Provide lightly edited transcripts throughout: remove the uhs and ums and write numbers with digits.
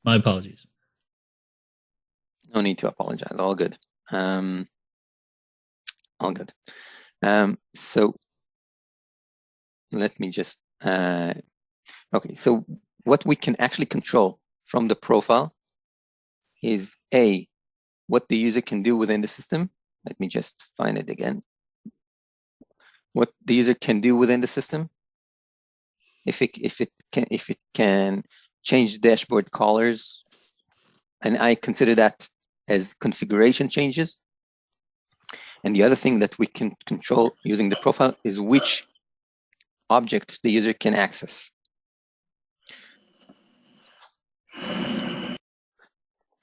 My apologies. No need to apologize. All good. All good. So let me just, okay. So what we can actually control from the profile is A, what the user can do within the system. Let me just find it again. What the user can do within the system. If it can change dashboard colors, and I consider that as configuration changes. And the other thing that we can control using the profile is which objects the user can access.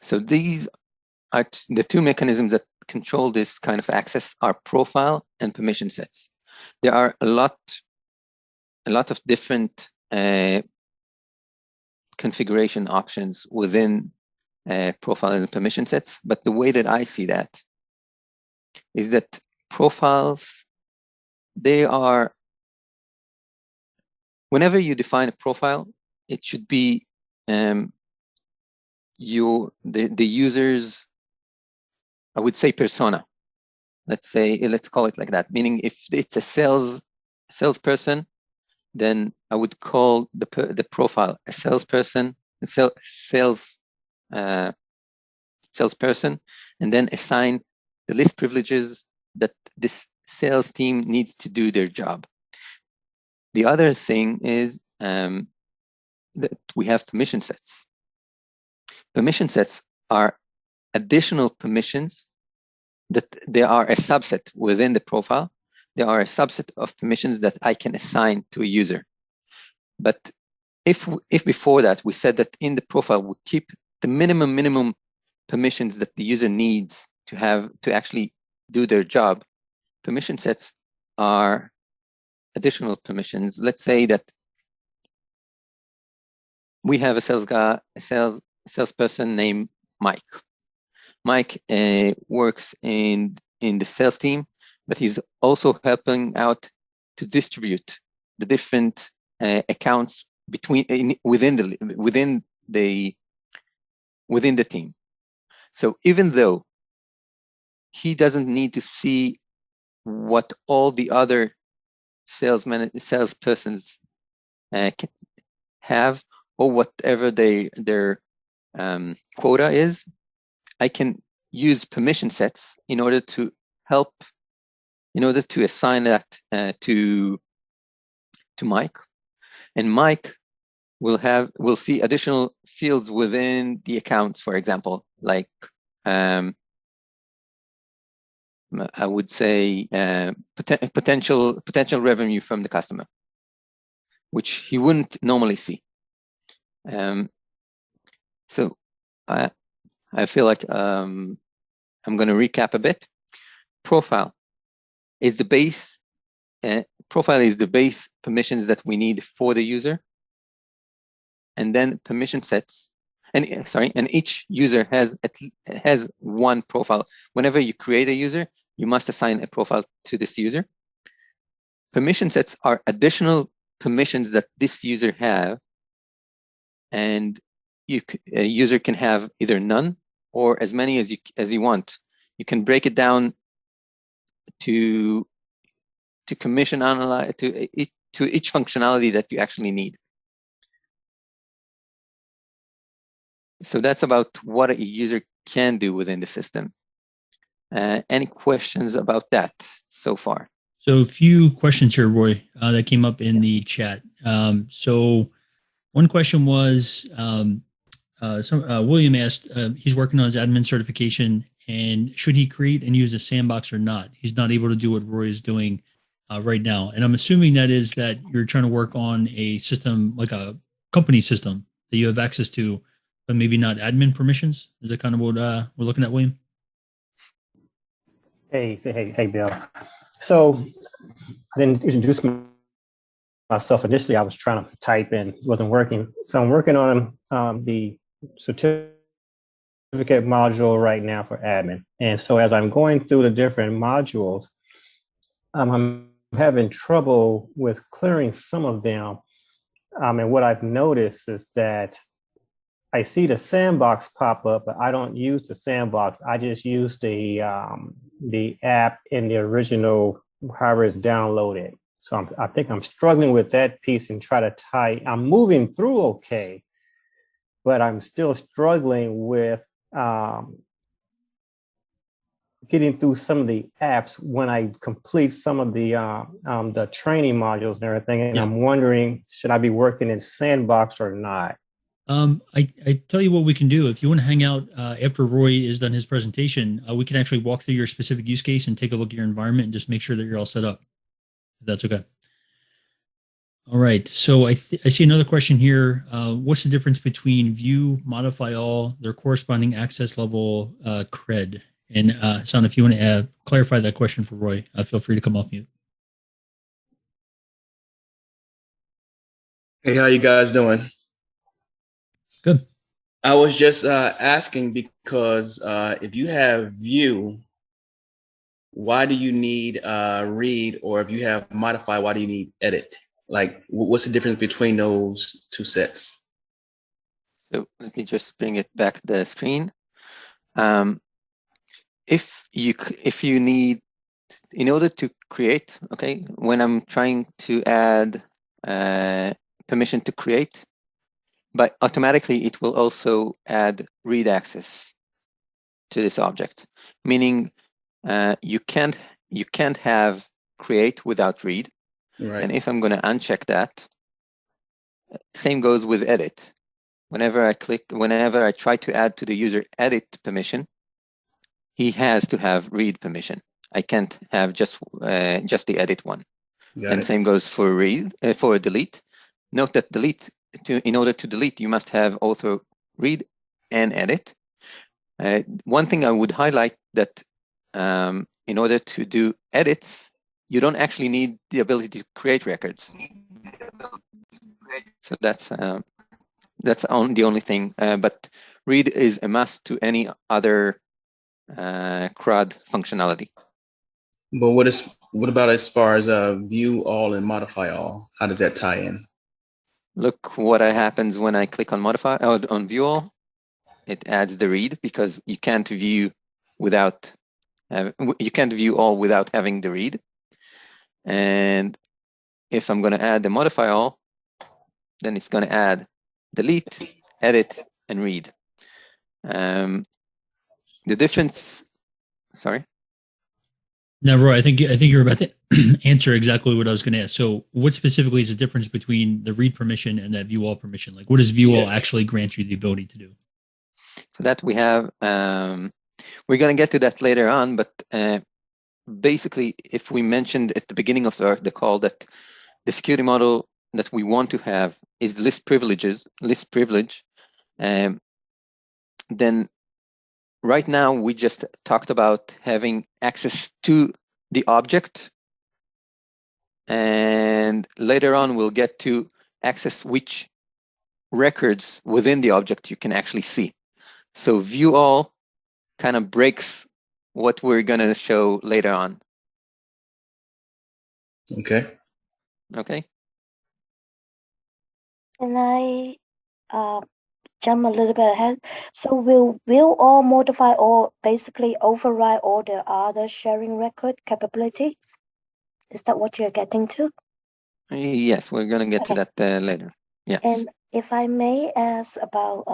So these are the two mechanisms that control this kind of access are profile and permission sets. There are a lot of different configuration options within profiles and permission sets, but the way that I see that is that profiles, they are, whenever you define a profile, it should be the user's, I would say, persona. Let's call it like that. Meaning, if it's a salesperson, then I would call the profile a salesperson, salesperson, and then assign the list privileges that this sales team needs to do their job. The other thing is that we have permission sets. Permission sets are additional permissions that they are a subset within the profile. They are a subset of permissions that I can assign to a user. But if before that we said that in the profile we keep the minimum permissions that the user needs to have to actually do their job, permission sets are additional permissions. Let's say that we have a salesperson named Mike. Mike works in the sales team, but he's also helping out to distribute the different accounts within the team. So even though he doesn't need to see what all the other salespersons can have, or whatever their quota is, I can use permission sets in order to assign that to Mike, and Mike will see additional fields within the accounts, for example, like I would say potential revenue from the customer, which he wouldn't normally see. So I feel like I'm going to recap a bit. Profile is the base. Profile is the base permissions that we need for the user, and then permission sets. And each user has one profile. Whenever you create a user, you must assign a profile to this user. Permission sets are additional permissions that this user have, and a user can have either none or as many as you want. You can break it down to commission analyze to each functionality that you actually need. So that's about what a user can do within the system. Any questions about that so far? So a few questions here, Roy, that came up in the chat. So one question was, William asked, he's working on his admin certification, and should he create and use a sandbox or not? He's not able to do what Roy is doing right now. And I'm assuming that you're trying to work on a system, like a company system that you have access to, but maybe not admin permissions. Is that kind of what we're looking at, William? Hey, Bill. So I didn't introduce myself initially. I was trying to type in, it wasn't working. So I'm working on the certificate module right now for admin. And so as I'm going through the different modules, I'm having trouble with clearing some of them. And what I've noticed is that I see the sandbox pop up, but I don't use the sandbox. I just use the app in the original, however it's downloaded. So I think I'm struggling with that piece and try to tie. I'm moving through okay, but I'm still struggling with getting through some of the apps when I complete some of the training modules and everything. And I'm wondering, should I be working in Sandbox or not? I tell you what we can do. If you want to hang out after Roy is done his presentation, we can actually walk through your specific use case and take a look at your environment and just make sure that you're all set up. If that's okay. All right. So I see another question here. What's the difference between view, modify all, their corresponding access level cred? And Hassan, if you want to clarify that question for Roy, feel free to come off mute. Hey, how you guys doing? Good. I was just asking because if you have view, why do you need read? Or if you have modify, why do you need edit? Like, what's the difference between those two sets? So let me just bring it back to the screen. If you need, in order to create, okay, when I'm trying to add permission to create, but automatically it will also add read access to this object, meaning you can't have create without read. Right. And if I'm going to uncheck that, same goes with edit. Whenever I try to add to the user edit permission, he has to have read permission. I can't have just the edit one. And same goes for read for delete. Note that in order to delete, you must have also read and edit. One thing I would highlight that in order to do edits, you don't actually need the ability to create records. So that's the only thing. But read is a must to any other CRUD functionality. But what about as far as view all and modify all? How does that tie in? Look what happens when I click on modify on view all. It adds the read because you can't view all without having the read. And if I'm going to add the modify all, then it's going to add delete, edit, and read. The difference. Sorry. Now, Roy, I think you're about to answer exactly what I was going to ask. So, what specifically is the difference between the read permission and that view all permission? Like, what does view all actually grant you the ability to do? For that, we have. We're going to get to that later on, but basically, if we mentioned at the beginning of the call that the security model that we want to have is list privilege, then right now we just talked about having access to the object, and later on we'll get to access which records within the object you can actually see. So view all kind of breaks what we're going to show later on. Okay. Okay. Can I jump a little bit ahead? So will all modify or basically override all the other sharing record capabilities? Is that what you're getting to? Yes, we're going to get to that later. Yes. And if I may ask about,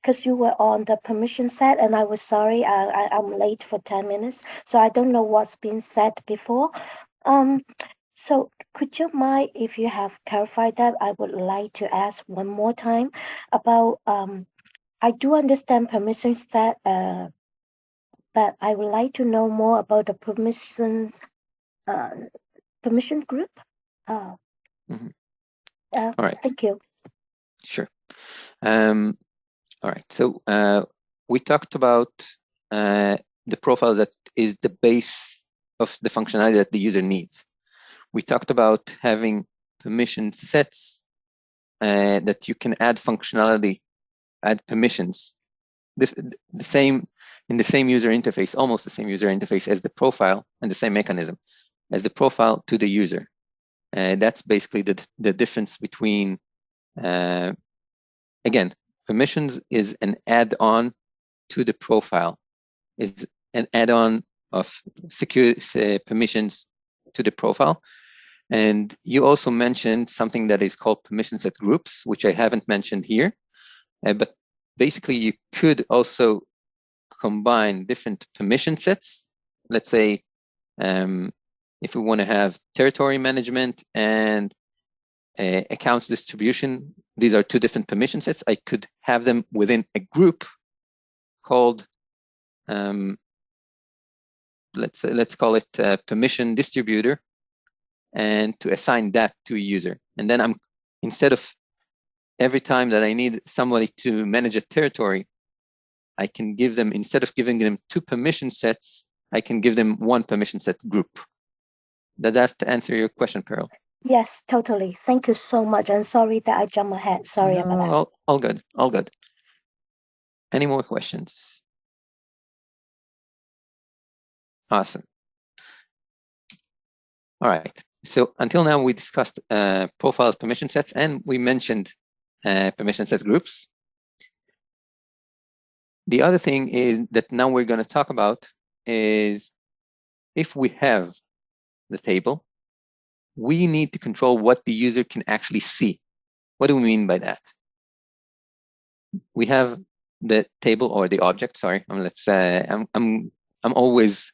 because you were on the permission set, and I was sorry, I'm late for 10 minutes, so I don't know what's been said before. So could you mind, if you have clarified that, I would like to ask one more time about, I do understand permission set, but I would like to know more about the permission group. All right. Thank you. Sure. All right. So we talked about the profile that is the base of the functionality that the user needs. We talked about having permission sets that you can add functionality, add permissions. The same in the same user interface, almost the same user interface as the profile, and the same mechanism as the profile to the user. That's basically the difference between, again, permissions is an add-on to the profile, is an add-on of secure permissions to the profile. And you also mentioned something that is called permission set groups, which I haven't mentioned here. But basically, you could also combine different permission sets. Let's say if we want to have territory management and accounts distribution, these are two different permission sets. I could have them within a group called, let's call it a permission distributor, and to assign that to a user. And then instead of every time that I need somebody to manage a territory, I can give them, instead of giving them two permission sets, I can give them one permission set group. That's to answer your question, Pearl. Yes, totally. Thank you so much. And sorry that I jumped ahead. Sorry about that. All good, all good. Any more questions? Awesome. All right. So until now, we discussed profiles, permission sets, and we mentioned permission set groups. The other thing is that now we're going to talk about is if we have the table, we need to control what the user can actually see. What do we mean by that? We have the table or the object. Sorry, I'm always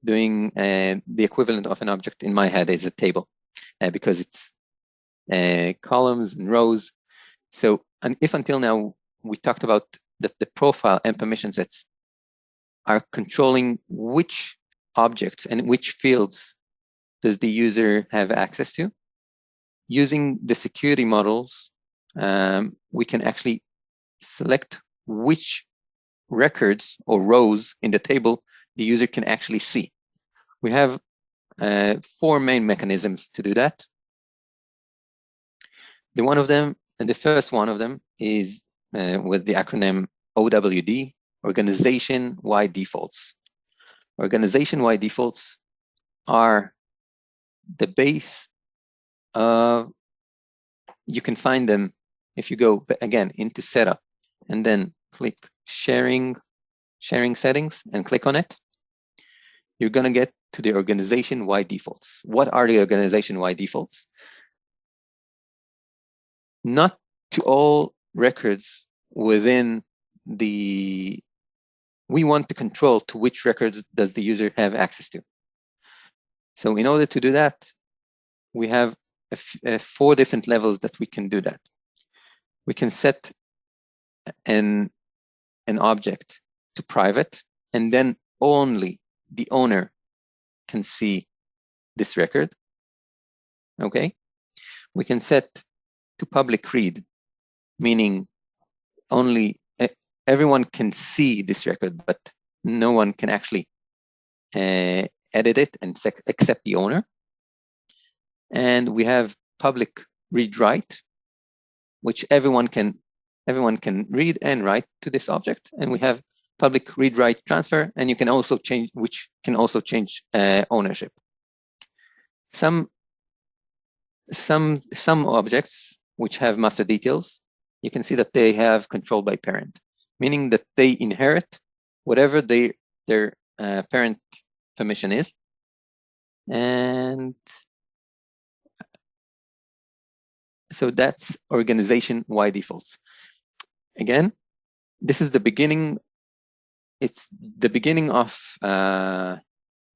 doing the equivalent of an object in my head is a table because it's columns and rows. So, and if until now we talked about that the profile and permission sets are controlling which objects and which fields does the user have access to. Using the security models, we can actually select which records or rows in the table the user can actually see. We have 4 main mechanisms to do that. The first one of them is with the acronym OWD, organization-wide defaults. Organization-wide defaults are the base of, you can find them if you go again into setup and then click sharing settings and click on it. You're going to get to the organization-wide defaults. What are the organization-wide defaults? Not to all records within we want to control to which records does the user have access to. So in order to do that, we have 4 different levels that we can do that. We can set an object to private, and then only the owner can see this record. Okay. We can set to public read, meaning only everyone can see this record, but no one can actually edit it and except the owner. And we have public read write, which everyone can read and write to this object. And we have public read write transfer, and you can also change, which can also change ownership. Some objects which have master details, you can see that they have control by parent, meaning that they inherit whatever their parent permission is. And so that's organization-wide defaults. Again, this is the beginning. It's the beginning of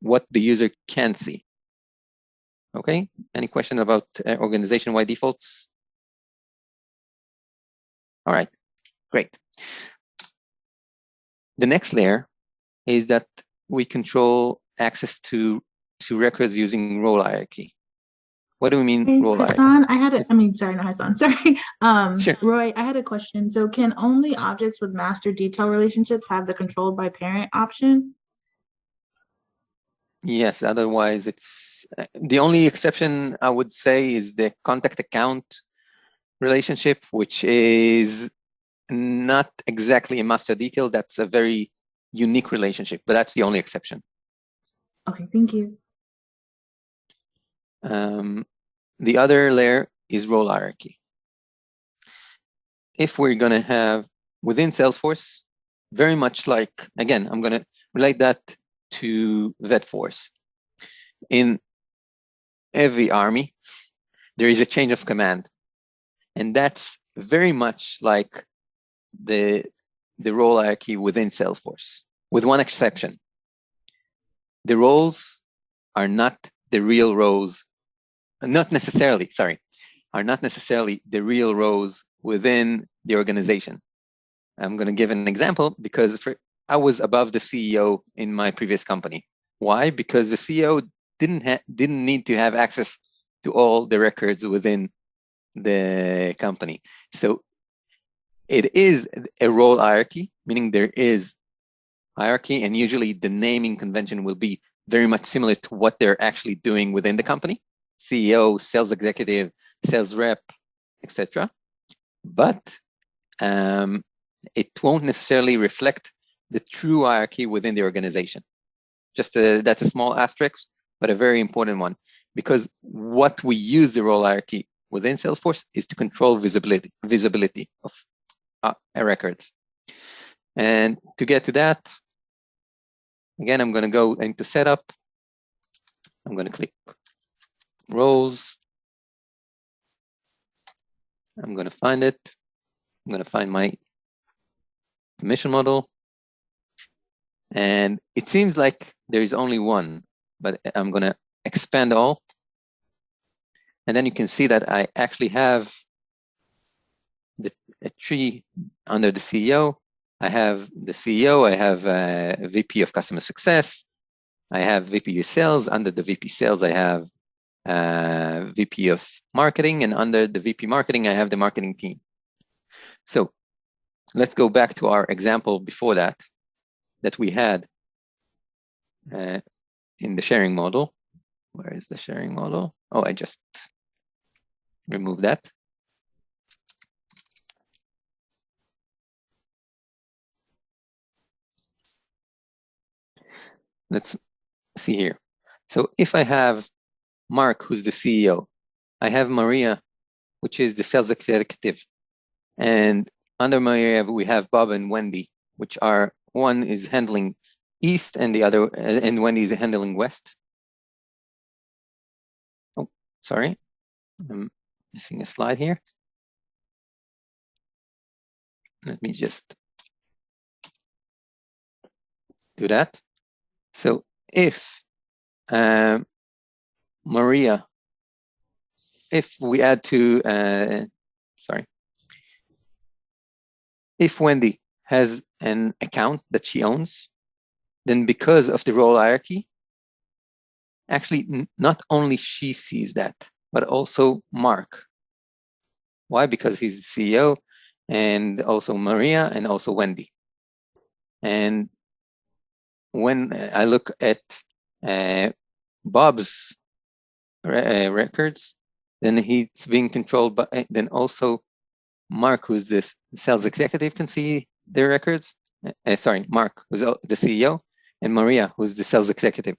what the user can see. Okay, any question about organization-wide defaults? All right, great. The next layer is that we control access to records using role hierarchy. What do we mean role hierarchy? Hassan, sorry. Sure. Roy, I had a question. So can only objects with master detail relationships have the controlled by parent option? Yes, otherwise it's the only exception I would say is the contact account relationship, which is not exactly a master detail. That's a very unique relationship, but that's the only exception. Okay, thank you. The other layer is role hierarchy. if we're going to have within Salesforce, very much like, again, I'm going to relate that to VetForce. In every army, there is a change of command. And that's very much like the role hierarchy within Salesforce, with one exception. The roles are not the real roles, are not necessarily the real roles within the organization. I'm going to give an example because I was above the CEO in my previous company. Why? Because the CEO didn't need to have access to all the records within the company. So it is a role hierarchy, meaning there is hierarchy, and usually the naming convention will be very much similar to what they're actually doing within the company: CEO, sales executive, sales rep, etc. But it won't necessarily reflect the true hierarchy within the organization. That's a small asterisk, but a very important one, because what we use the role hierarchy within Salesforce is to control visibility of records. And to get to that, again, I'm going to go into setup. I'm going to click roles. I'm going to find it. I'm going to find my permission model. And it seems like there is only one, but I'm going to expand all. And then you can see that I actually have a tree under the CEO. I have the CEO, I have a VP of customer success. I have VP of sales. Under the VP sales, I have VP of marketing. And under the VP marketing, I have the marketing team. So let's go back to our example before that we had in the sharing model. Where is the sharing model? Oh, I just removed that. Let's see here. So if I have Mark, who's the CEO, I have Maria, which is the sales executive. And under Maria, we have Bob and Wendy, which are, one is handling East and the other, and Wendy is handling West. Oh, sorry. I'm missing a slide here. Let me just do that. So if Maria, if we add to, if Wendy has an account that she owns, then because of the role hierarchy, actually not only she sees that, but also Mark. Why? Because he's the CEO, and also Maria, and also Wendy. And when I look at Bob's records, then he's being controlled by, then also Mark, who's this sales executive, can see their records. Sorry, Mark, who's the CEO, and Maria, who's the sales executive.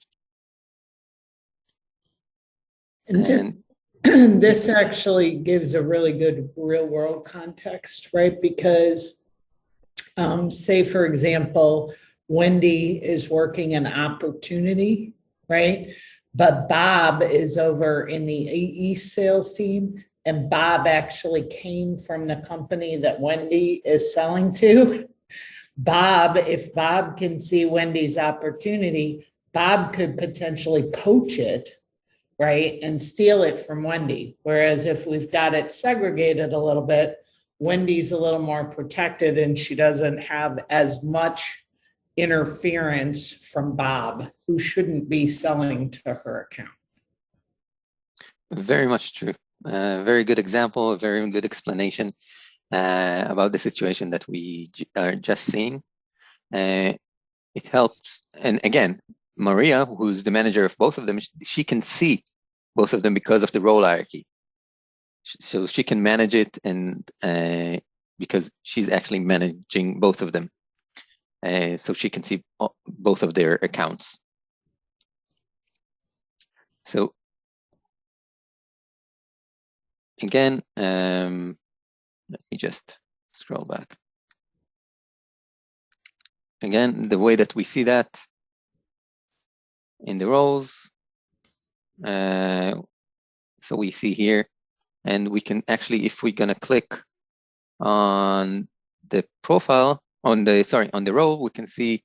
And this actually gives a really good real world context, right? Because say, for example, Wendy is working an opportunity, right? But Bob is over in the East sales team, and Bob actually came from the company that Wendy is selling to. If Bob can see Wendy's opportunity, Bob could potentially poach it, right, and steal it from Wendy. Whereas if we've got it segregated a little bit, Wendy's a little more protected and she doesn't have as much interference from Bob, who shouldn't be selling to her account. Very much true. Very good example, a very good explanation about the situation that we are just seeing. It helps. And again, Maria, who's the manager of both of them, she can see both of them because of the role hierarchy. So she can manage it, and because she's actually managing both of them. So she can see both of their accounts. So again, let me just scroll back. Again, the way that we see that in the roles. So we see here, and we can actually, if we're gonna click on the profile, on the role, we can see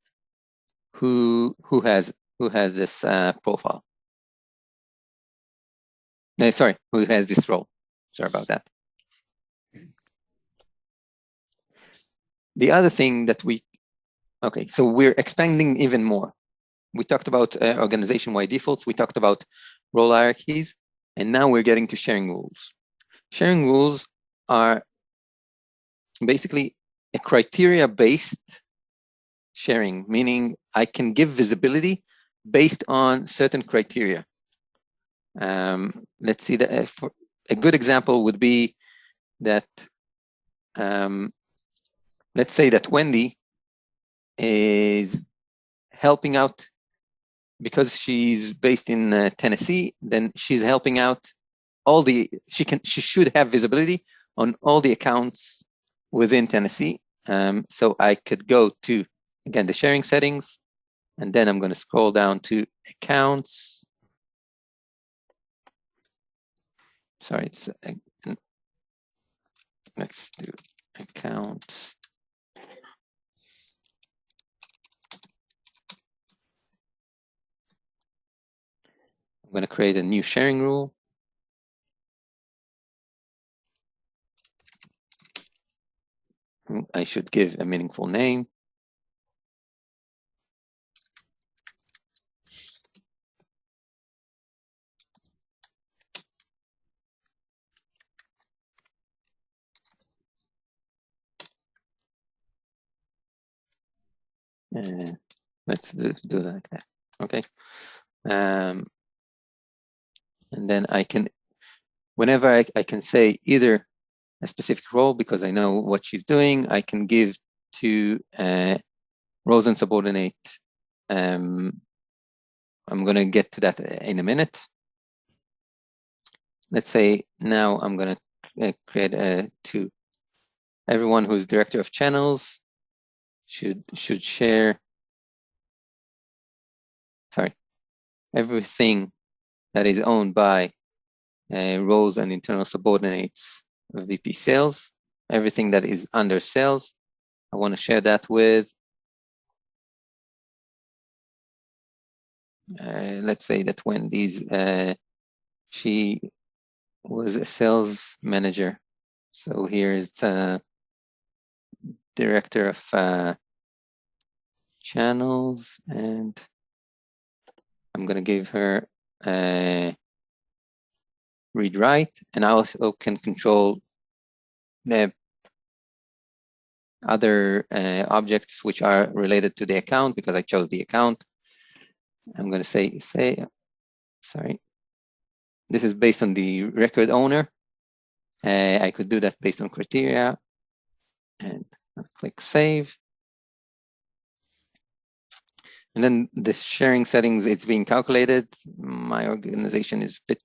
who has this profile. No, sorry, who has this role. Sorry about that. The other thing that so we're expanding even more. We talked about organization-wide defaults. We talked about role hierarchies, and now we're getting to sharing rules. Sharing rules are basically a criteria-based sharing, meaning I can give visibility based on certain criteria. Let's see that a good example would be that let's say that Wendy is helping out because she's based in Tennessee. Then she's helping out she should have visibility on all the accounts within Tennessee. So I could go to, again, the sharing settings, and then I'm going to scroll down to accounts. Sorry, let's do accounts. I'm going to create a new sharing rule. I should give a meaningful name. Let's do like that. Okay. And then I can, whenever I can say either a specific role because I know what she's doing, I can give to roles and subordinate. I'm going to get to that in a minute. Let's say now I'm going to create to everyone who's director of channels should share. Sorry, everything that is owned by roles and internal subordinates of VP sales, everything that is under sales, I want to share that with, let's say that Wendy's, she was a sales manager. So here's director of channels, and I'm going to give her read write, and I also can control the other objects which are related to the account because I chose the account. I'm going to say, sorry, this is based on the record owner. I could do that based on criteria, and I'll click save. And then the sharing settings, it's being calculated. My organization is a bit,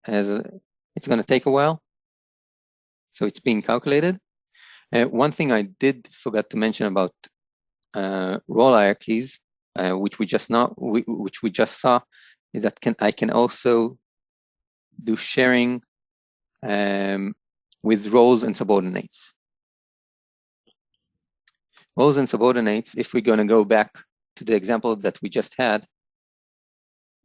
it's going to take a while. So it's being calculated. One thing I did forget to mention about role hierarchies, which we just saw, is that I can also do sharing with roles and subordinates. Roles and subordinates, if we're going to go back to the example that we just had,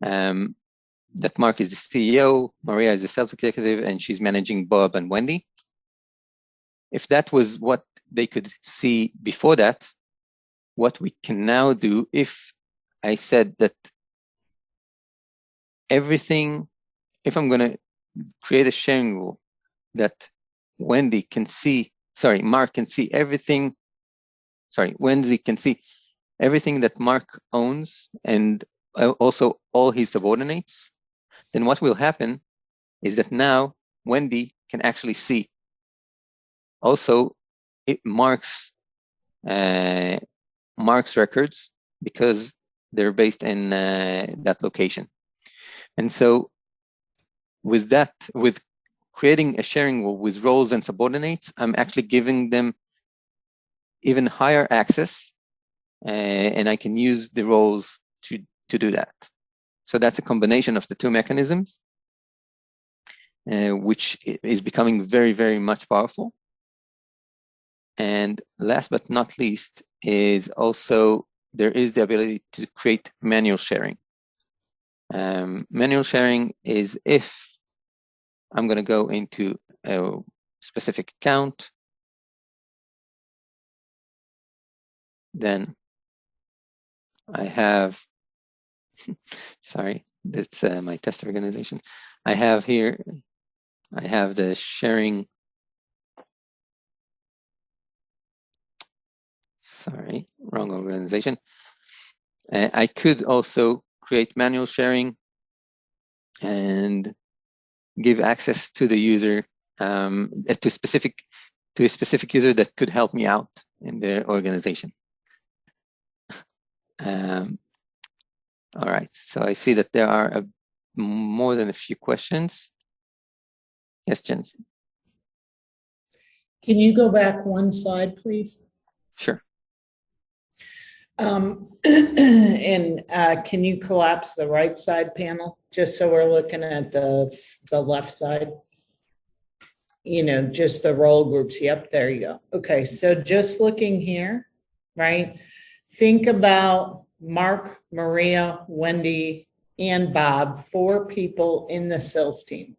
that Mark is the CEO, Maria is the sales executive, and she's managing Bob and Wendy. If that was what they could see before that, what we can now do, if I said that everything, if I'm going to create a sharing rule that Wendy can see, sorry, Mark can see everything, sorry, Wendy can see everything that Mark owns and also all his subordinates, then what will happen is that now Wendy can actually see also it Mark's records because they're based in that location. And so with that, with creating a sharing rule with roles and subordinates, I'm actually giving them even higher access, and I can use the roles to do that. So that's a combination of the two mechanisms, which is becoming very, very much powerful. And last but not least is also there is the ability to create manual sharing. Manual sharing is if I'm going to go into a specific account, then I have, sorry, that's my test organization. I have here, I have the sharing, sorry, wrong organization. I could also create manual sharing and give access to the user, to a specific user that could help me out in the organization. All right, so I see that there are more than a few questions. Yes, Jensen. Can you go back one slide, please? Sure. And can you collapse the right side panel, just so we're looking at the left side? You know, just the role groups. Yep, there you go. Okay, so just looking here, right? Think about Mark, Maria, Wendy, and Bob, 4 people in the sales team.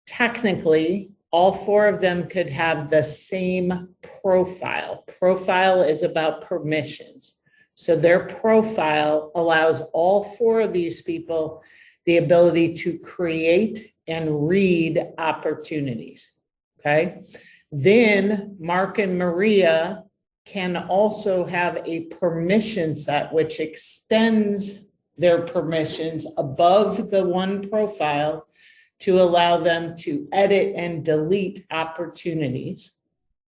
Technically, all 4 of them could have the same profile. Profile is about permissions. So their profile allows all 4 of these people the ability to create and read opportunities, okay? Then Mark and Maria can also have a permission set which extends their permissions above the one profile to allow them to edit and delete opportunities,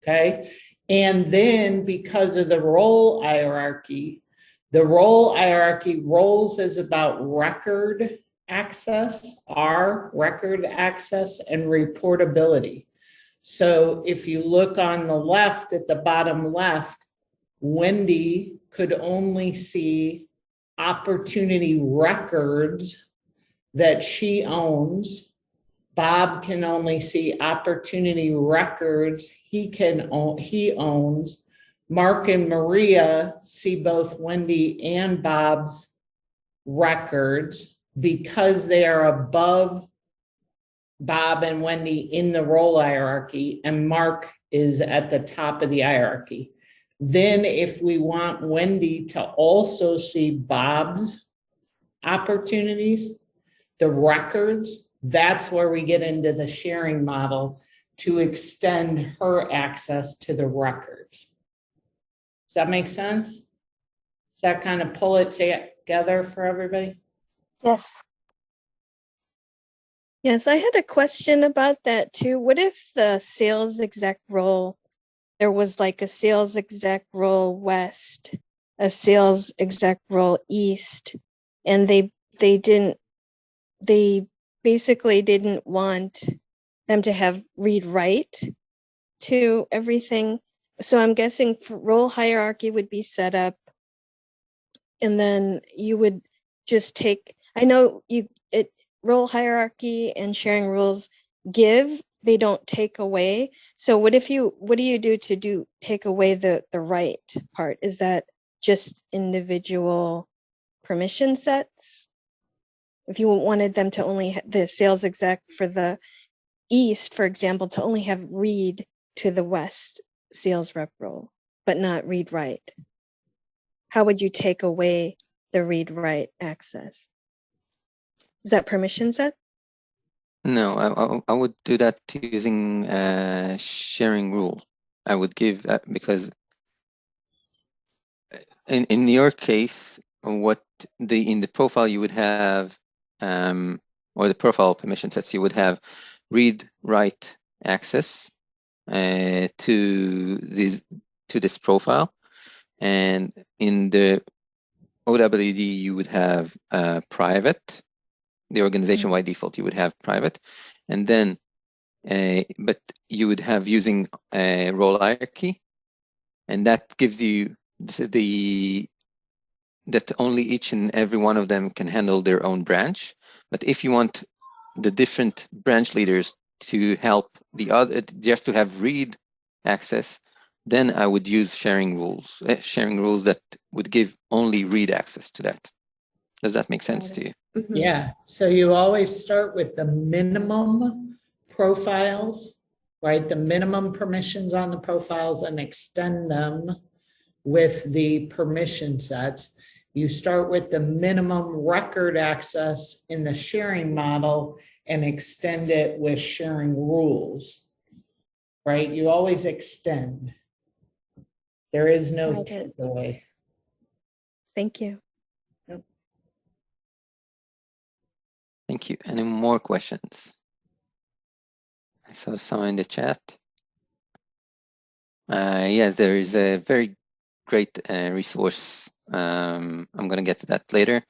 okay? And then because of the role hierarchy, roles is about record access, record access and reportability. So if you look on the left, at the bottom left, Wendy could only see opportunity records that she owns. Bob can only see opportunity records he owns. Mark and Maria see both Wendy and Bob's records because they are above Bob and Wendy in the role hierarchy, and Mark is at the top of the hierarchy. Then if we want Wendy to also see Bob's opportunities, the records, that's where we get into the sharing model to extend her access to the records. Does that make sense? Does that kind of pull it together for everybody? Yes. Yes, I had a question about that too. What if the sales exec role, there was like a sales exec role west, a sales exec role east, and they basically didn't want them to have read write to everything. So I'm guessing role hierarchy would be set up, and then you would just take, I know role hierarchy and sharing rules give, they don't take away. So what do you do to take away the right part? Is that just individual permission sets? If you wanted them to only the sales exec for the East, for example, to only have read to the West sales rep role, but not read write, how would you take away the read write access? Is that permission set? No, I would do that using sharing rule. I would give because in your case, what in the profile you would have, or the profile permission sets, you would have read write access to this profile, and in the OWD you would have private. The organization-wide default, you would have private. and then, but you would have using a role hierarchy, and that gives you that only each and every one of them can handle their own branch. But if you want the different branch leaders to help the other, just to have read access, then I would use sharing rules that would give only read access to that. Does that make sense to you? Mhm. Yeah, so you always start with the minimum profiles, right? The minimum permissions on the profiles and extend them with the permission sets. You start with the minimum record access in the sharing model and extend it with sharing rules, right? You always extend. There is no Got it. takeaway. Thank you. Thank you. Any more questions? I saw some in the chat. Yes, there is a very great resource. I'm going to get to that later.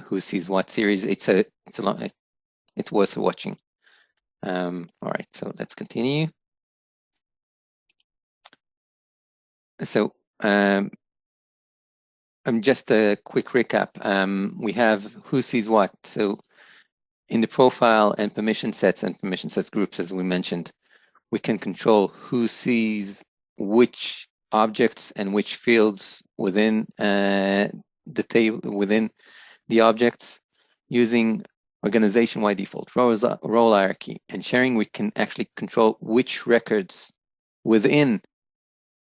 Who sees what series? It's worth watching. All right, so let's continue. So just a quick recap. We have who sees what. So in the profile and permission sets groups, as we mentioned, we can control who sees which objects and which fields within the table, within the objects. Using organization-wide default, role hierarchy, and sharing, we can actually control which records within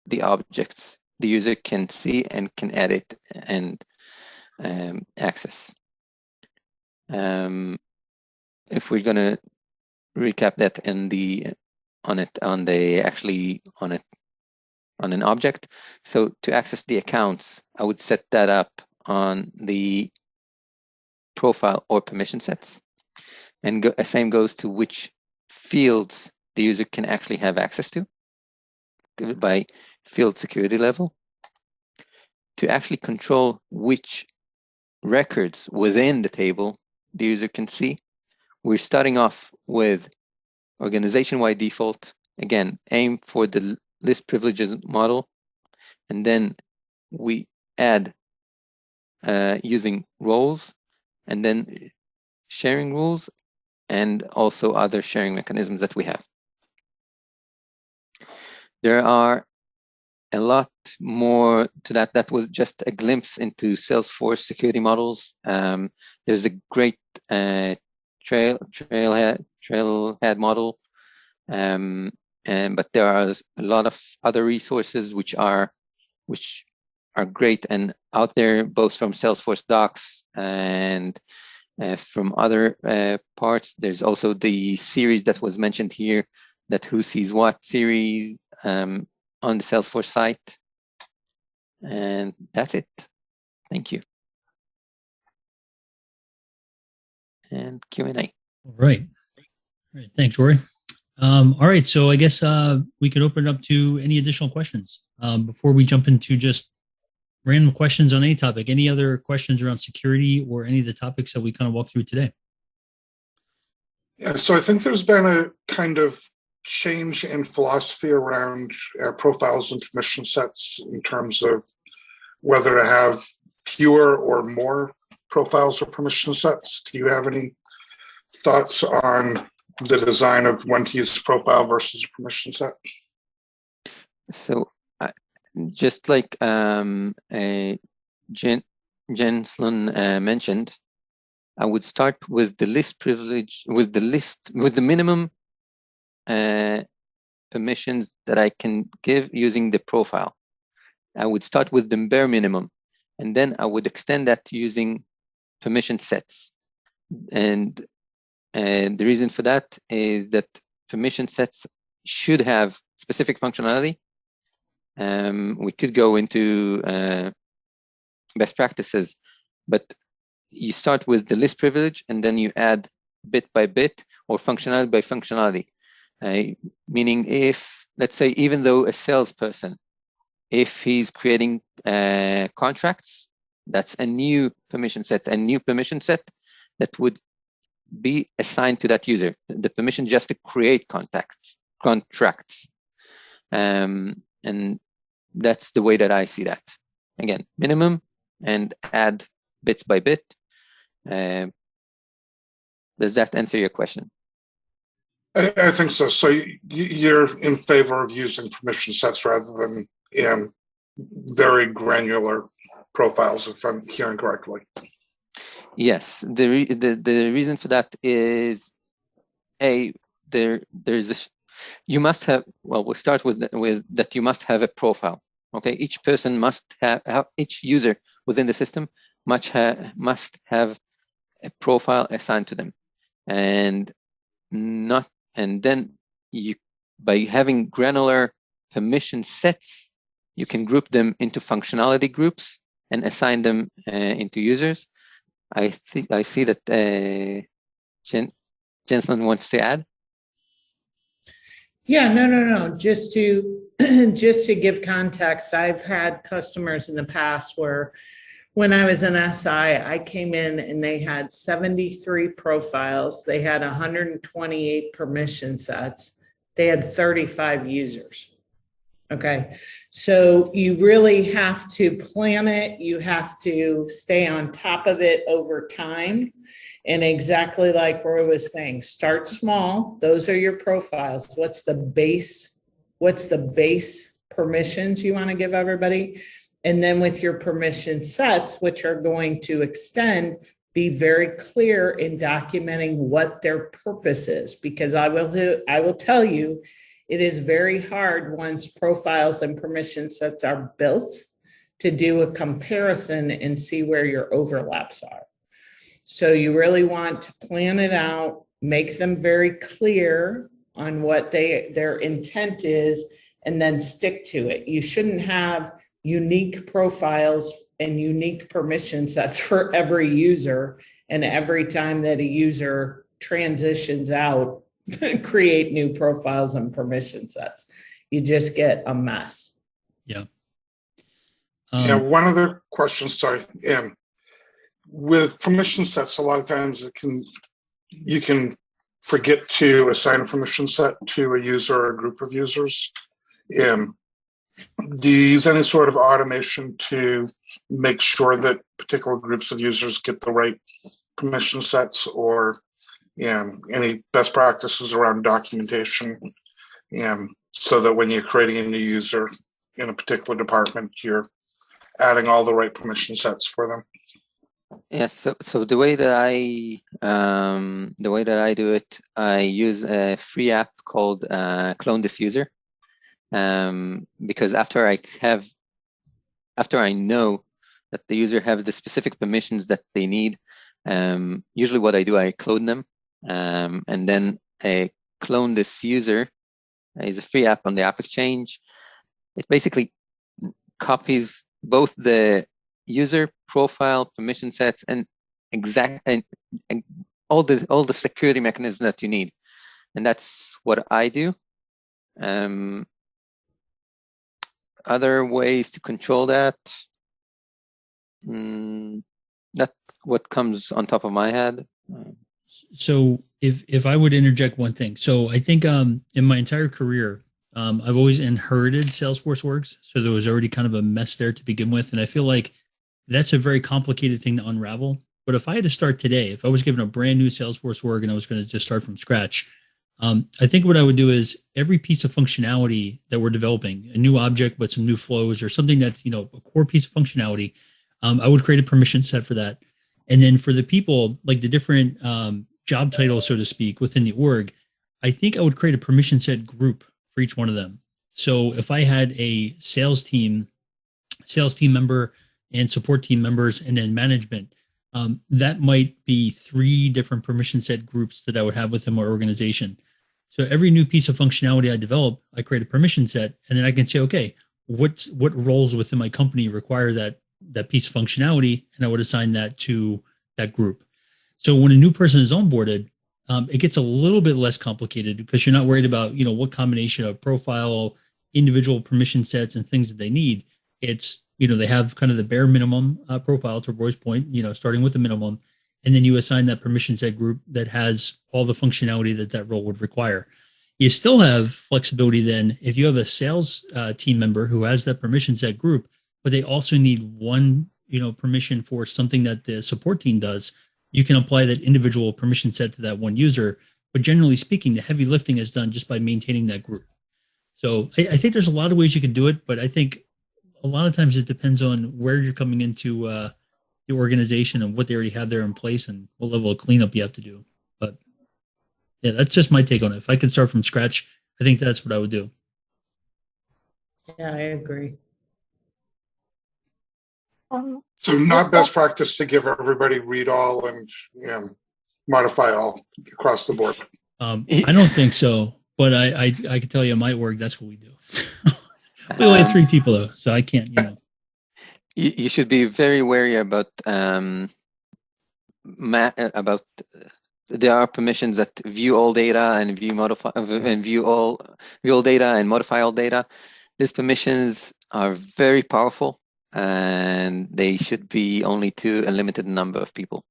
the objects the user can see and can edit and access. If we're going to recap that on an object, so to access the accounts, I would set that up on the profile or permission sets, and same goes to which fields the user can actually have access to by field security level. To actually control which records within the table the user can see, we're starting off with organization-wide default. Again, aim for the list privileges model, and then we add using roles, and then sharing rules, and also other sharing mechanisms that we have. There are a lot more to that. That was just a glimpse into Salesforce Security Models. There's a great trailhead model, but there are a lot of other resources which are great and out there, both from Salesforce docs and from other parts. There's also the series that was mentioned here, that Who Sees What series on the Salesforce site. And that's it. Thank you. And Q&A. All right. All right. Thanks, Roy. All right. So I guess we could open it up to any additional questions before we jump into just random questions on any topic. Any other questions around security or any of the topics that we kind of walked through today? Yeah, so I think there's been a kind of change in philosophy around profiles and permission sets in terms of whether to have fewer or more profiles or permission sets. Do you have any thoughts on the design of when to use profile versus permission set? So just like Jenslan mentioned, I would start with the list privilege, with the minimum permissions that I can give using the profile. I would start with the bare minimum, and then I would extend that using permission sets. And the reason for that is that permission sets should have specific functionality. We could go into best practices, but you start with the list privilege and then you add bit by bit or functionality by functionality. Meaning, if, let's say, even though a salesperson, if he's creating contracts, that's a new permission set, that would be assigned to that user. The permission just to create contracts. And that's the way that I see that. Again, minimum and add bit by bit. Does that answer your question? I think so. So you're in favor of using permission sets rather than very granular profiles, if I'm hearing correctly. Yes, the reason for that is you must have. Well, we'll start with that. You must have a profile. Okay, each person must have each user within the system must have a profile assigned to them, and then you, by having granular permission sets, you can group them into functionality groups and assign them into users. I see that Jensen wants to add. Yeah, no. Just to give context, I've had customers in the past where when I was an SI, I came in and they had 73 profiles. They had 128 permission sets. They had 35 users. Okay. So you really have to plan it. You have to stay on top of it over time. And exactly like Roy was saying, start small. Those are your profiles. What's the base permissions you want to give everybody? And then with your permission sets, which are going to extend, be very clear in documenting what their purpose is, because I will tell you, it is very hard once profiles and permission sets are built to do a comparison and see where your overlaps are. So you really want to plan it out, make them very clear on what their intent is, and then stick to it. You shouldn't have unique profiles and unique permission sets for every user, and every time that a user transitions out, create new profiles and permission sets. You just get a mess. Yeah. One other question, sorry. With permission sets, a lot of times you can forget to assign a permission set to a user or a group of users. Do you use any sort of automation to make sure that particular groups of users get the right permission sets, or any best practices around documentation, so that when you're creating a new user in a particular department, you're adding all the right permission sets for them? Yes. So the way that I do it, I use a free app called Clone This User. Because after I know that the user have the specific permissions that they need, usually what I do, I clone them, and then I Clone This User is a free app on the App Exchange. It basically copies both the user profile, permission sets, and all the security mechanisms that you need, and that's what I do. Other ways to control that, that's what comes on top of my head. So if I would interject one thing, so I think in my entire career, I've always inherited Salesforce orgs, so there was already kind of a mess there to begin with, and I feel like that's a very complicated thing to unravel. But if I had to start today, if I was given a brand new Salesforce org and I was going to just start from scratch, I think what I would do is every piece of functionality that we're developing, a new object with some new flows or something that's, a core piece of functionality, I would create a permission set for that. And then for the people, like the different job titles, so to speak, within the org, I think I would create a permission set group for each one of them. So if I had a sales team member and support team members and then management, that might be 3 different permission set groups that I would have within my organization. So every new piece of functionality I develop, I create a permission set, and then I can say, okay, what roles within my company require that piece of functionality, and I would assign that to that group. So when a new person is onboarded, it gets a little bit less complicated because you're not worried about, what combination of profile, individual permission sets, and things that they need. It's, they have kind of the bare minimum profile, to Roy's point, starting with the minimum. and then you assign that permission set group that has all the functionality that that role would require. You still have flexibility then if you have a sales team member who has that permission set group, but they also need one, permission for something that the support team does. You can apply that individual permission set to that one user. But generally speaking, the heavy lifting is done just by maintaining that group. So I think there's a lot of ways you can do it, but I think a lot of times it depends on where you're coming into the organization and what they already have there in place and what level of cleanup you have to do. But yeah, that's just my take on it. If I could start from scratch, I think that's what I would do. Yeah, I agree. So not best practice to give everybody read all and modify all across the board. I don't think so, but I can tell you at my work, that's what we do. We only have 3 people though, so I can't, You should be very wary about there are permissions that view all data and view all data and modify all data. These permissions are very powerful, and they should be only to a limited number of people.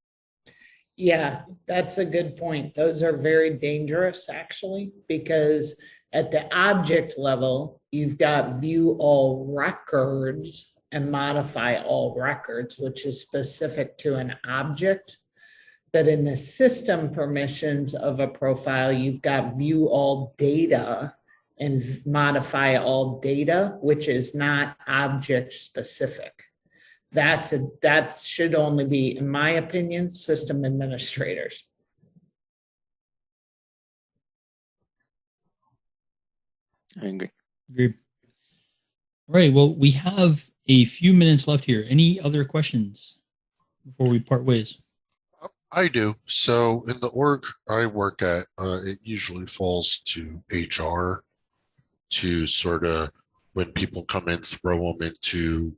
Yeah, that's a good point. Those are very dangerous, actually, because at the object level, you've got view all records and modify all records, which is specific to an object. But in the system permissions of a profile, you've got view all data and modify all data, which is not object specific. That should only be, in my opinion, system administrators. I agree. All right. Well, we have a few minutes left here. Any other questions before we part ways? I do. So in the org I work at, it usually falls to HR to sort of, when people come in, throw them into,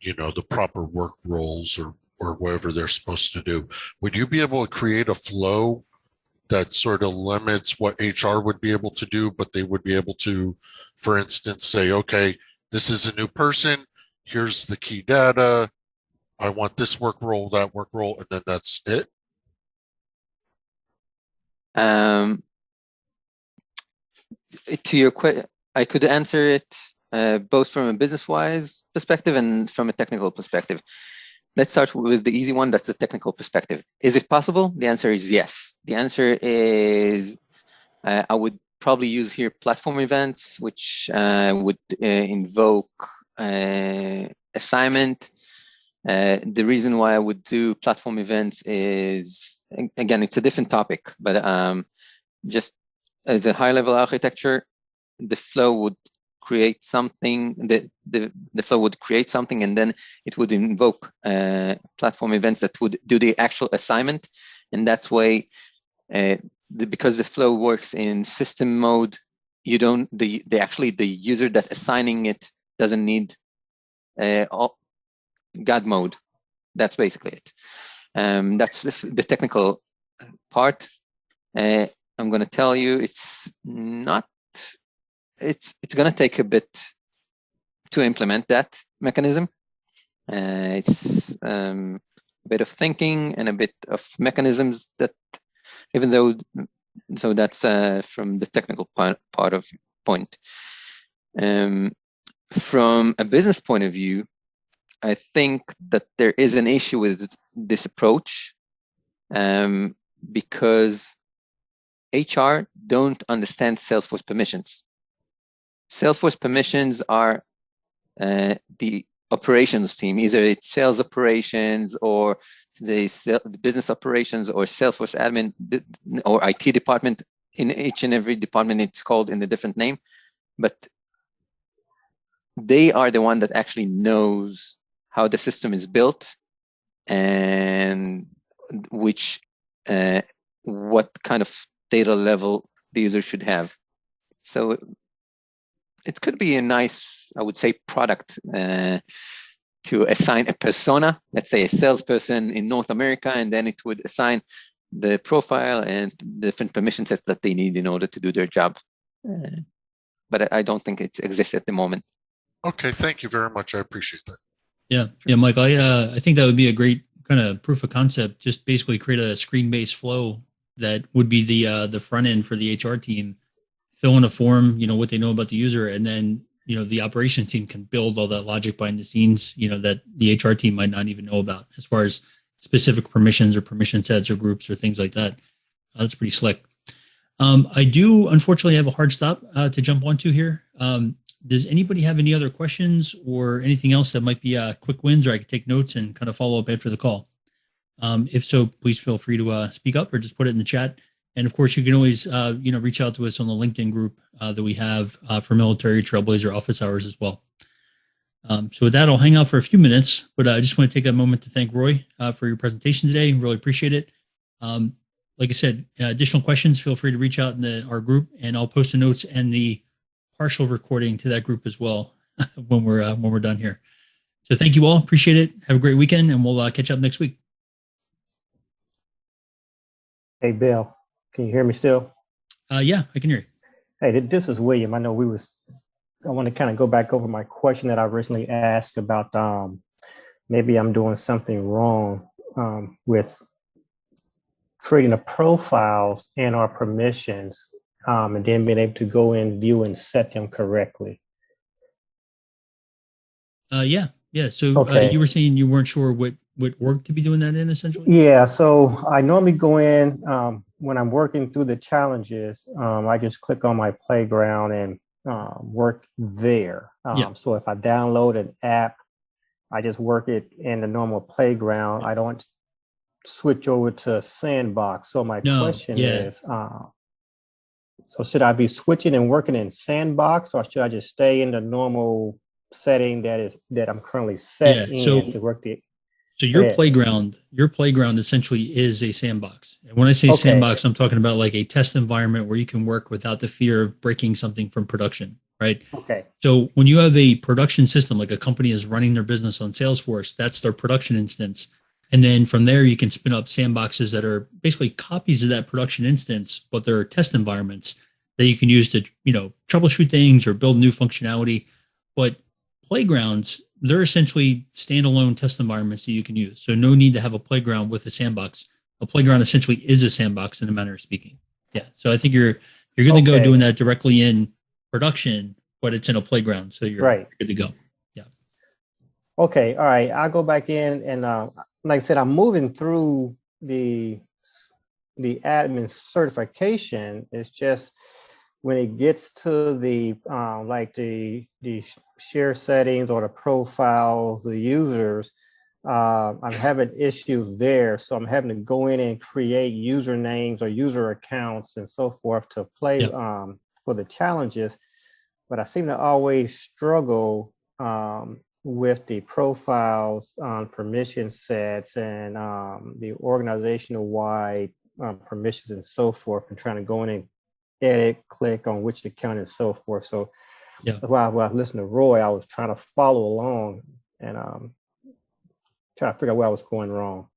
the proper work roles or whatever they're supposed to do. Would you be able to create a flow that sort of limits what HR would be able to do, but they would be able to, for instance, say, okay, this is a new person, here's the key data, I want this work role, that work role, and then that's it? To your question, I could answer it both from a business-wise perspective and from a technical perspective. Let's start with the easy one. That's the technical perspective. Is it possible? The answer is yes. The answer is I would probably use here platform events, which would invoke assignment. The reason why I would do platform events is, again, it's a different topic, but just as a high-level architecture, the flow would create something, the flow would create something, and then it would invoke platform events that would do the actual assignment. And that way, because the flow works in system mode, you don't, the user that assigning it doesn't need God mode. That's basically it. That's the technical part. I'm going to tell you, it's going to take a bit to implement that mechanism. It's a bit of thinking and a bit of mechanisms that, even though, so that's from the technical part of point. From a business point of view, I think that there is an issue with this approach because HR don't understand Salesforce permissions. Salesforce permissions are the operations team, either it's sales operations or the business operations or Salesforce admin or IT department. In each and every department, it's called in a different name, but they are the one that actually knows how the system is built and what kind of data level the user should have. So it could be a nice, I would say, product to assign a persona, let's say a salesperson in North America, and then it would assign the profile and different permission sets that they need in order to do their job. But I don't think it exists at the moment. Okay, thank you very much. I appreciate that. Yeah, Mike. I think that would be a great kind of proof of concept, just basically create a screen-based flow that would be the front end for the HR team, fill in a form, what they know about the user, and then the operations team can build all that logic behind the scenes, that the HR team might not even know about as far as specific permissions or permission sets or groups or things like that. That's pretty slick. I do unfortunately have a hard stop to jump onto here. Does anybody have any other questions or anything else that might be quick wins, or I could take notes and kind of follow up after the call? If so, please feel free to speak up or just put it in the chat. And of course, you can always, reach out to us on the LinkedIn group that we have for Military Trailblazer office hours as well. So with that, I'll hang out for a few minutes, but I just want to take a moment to thank Roy for your presentation today. Really appreciate it. Like I said, additional questions, feel free to reach out in our group, and I'll post the notes and the partial recording to that group as well when we're done here. So thank you all. Appreciate it. Have a great weekend, and we'll catch up next week. Hey, Bill, can you hear me still? Yeah, I can hear you. Hey, this is William. I know I want to kind of go back over my question that I originally asked about maybe I'm doing something wrong with creating a profiles and our permissions, and then being able to go in, view, and set them correctly. Yeah. So okay. You were saying you weren't sure what org to be doing that in, essentially? Yeah, so I normally go in when I'm working through the challenges. I just click on my playground and work there. So if I download an app, I just work it in the normal playground. I don't switch over to Sandbox. So my question is, so should I be switching and working in Sandbox, or should I just stay in the normal setting that I'm currently set in to work the? So your playground essentially is a sandbox. And when I say sandbox, I'm talking about like a test environment where you can work without the fear of breaking something from production, right? Okay. So when you have a production system, like a company is running their business on Salesforce, that's their production instance. And then from there, you can spin up sandboxes that are basically copies of that production instance, but they're test environments that you can use to, troubleshoot things or build new functionality. But playgrounds, they're essentially standalone test environments that you can use. So no need to have a playground with a sandbox. A playground essentially is a sandbox in a manner of speaking. Yeah. So I think you're good to go doing that directly in production, but it's in a playground. So you're good to go. Yeah. Okay. All right. I'll go back in and like I said, I'm moving through the admin certification. It's just when it gets to the like the share settings or the profiles, the users, I'm having issues there. So I'm having to go in and create usernames or user accounts and so forth to play for the challenges. But I seem to always struggle with the profiles, permission sets, and the organizational wide permissions and so forth, and trying to go in and edit, click on which account and so forth. So that's why when I listened to Roy, I was trying to follow along and try to figure out where I was going wrong.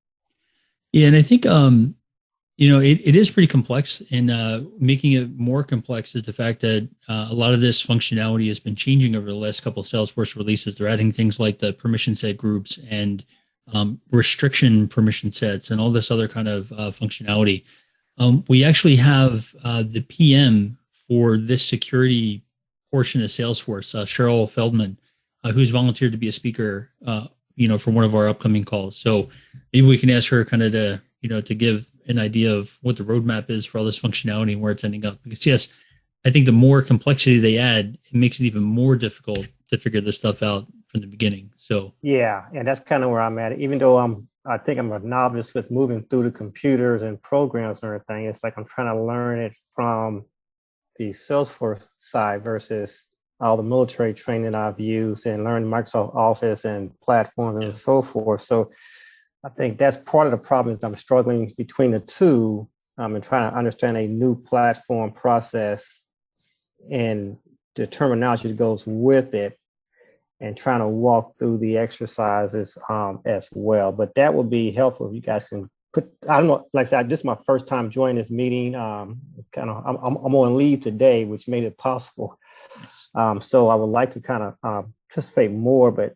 Yeah, and I think it is pretty complex, and making it more complex is the fact that a lot of this functionality has been changing over the last couple of Salesforce releases. They're adding things like the permission set groups and restriction permission sets and all this other kind of functionality. We actually have the PM for this security portion of Salesforce, Cheryl Feldman, who's volunteered to be a speaker, for one of our upcoming calls. So maybe we can ask her kind of to give an idea of what the roadmap is for all this functionality and where it's ending up. Because yes, I think the more complexity they add, it makes it even more difficult to figure this stuff out from the beginning. So yeah, and that's kind of where I'm at. Even though I think I'm a novice with moving through the computers and programs and everything, it's like I'm trying to learn it from the Salesforce side versus all the military training I've used and learned Microsoft Office and platforms and so forth. So I think that's part of the problem is I'm struggling between the two and trying to understand a new platform process and the terminology that goes with it and trying to walk through the exercises as well. But that would be helpful if you guys can put, I don't know, like I said, this is my first time joining this meeting. I'm on leave today, which made it possible. So I would like to kind of participate more, but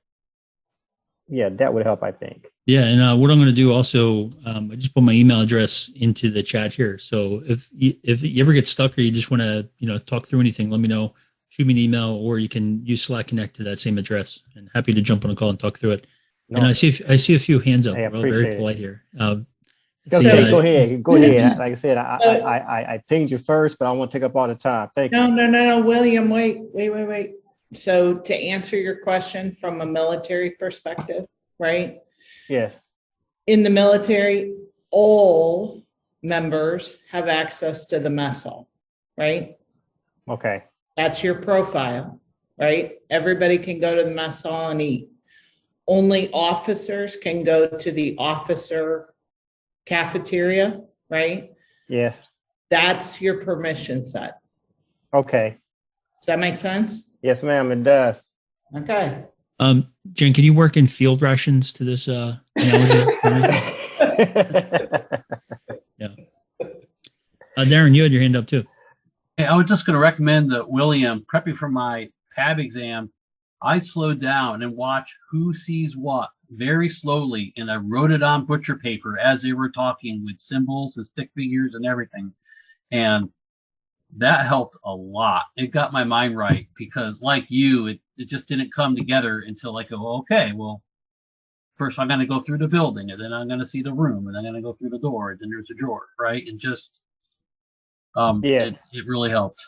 yeah, that would help, I think. Yeah, and what I'm going to do also, I just put my email address into the chat here. So if you ever get stuck or you just want to talk through anything, let me know. Shoot me an email, or you can use Slack Connect to that same address. And happy to jump on a call and talk through it. No, And I see a few hands up. I We're all very appreciate it. polite here. Okay, go ahead. Go ahead. Like I said, I pinged you first, but I don't want to take up all the time. Thank you. No, William, wait. So to answer your question from a military perspective, right? Yes. In the military, all members have access to the mess hall, right? Okay. That's your profile, right? Everybody can go to the mess hall and eat. Only officers can go to the officer cafeteria, right? Yes. That's your permission set. Okay. Does that make sense? Yes, ma'am, it does. Okay. Jen, can you work in field rations to this analogy? Yeah. Darren, you had your hand up too. Hey, I was just going to recommend that William, prepping for my PAB exam, I slowed down and watched who sees what very slowly, and I wrote it on butcher paper as they were talking with symbols and stick figures and everything. And that helped a lot. It got my mind right because, like you, it just didn't come together until I go, okay, well, first I'm going to go through the building, and then I'm going to see the room, and I'm going to go through the door, and then there's a drawer, right? And just, yes, it really helped.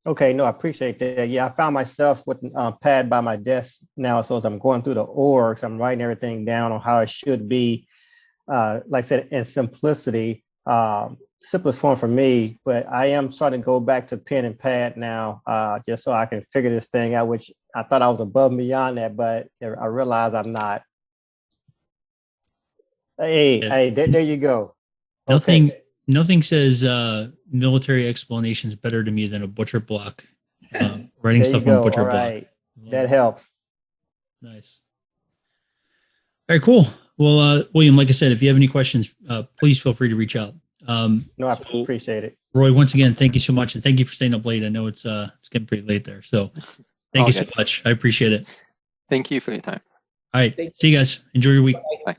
Okay, no, I appreciate that. Yeah, I found myself with a pad by my desk now. So as I'm going through the orgs, I'm writing everything down on how it should be. Like I said, in simplicity, simplest form for me, but I am starting to go back to pen and pad now, just so I can figure this thing out, which I thought I was above and beyond that, but I realize I'm not. Hey, there you go. Nothing says military explanations better to me than a butcher block. Writing stuff on butcher block. That helps. Nice. All right, cool. Well, William, like I said, if you have any questions, please feel free to reach out. No, I appreciate it. Roy, once again, thank you so much, and thank you for staying up late. I know it's getting pretty late there, so thank you so much. I appreciate it. Thank you for your time. All right, see you guys. Enjoy your week. Bye.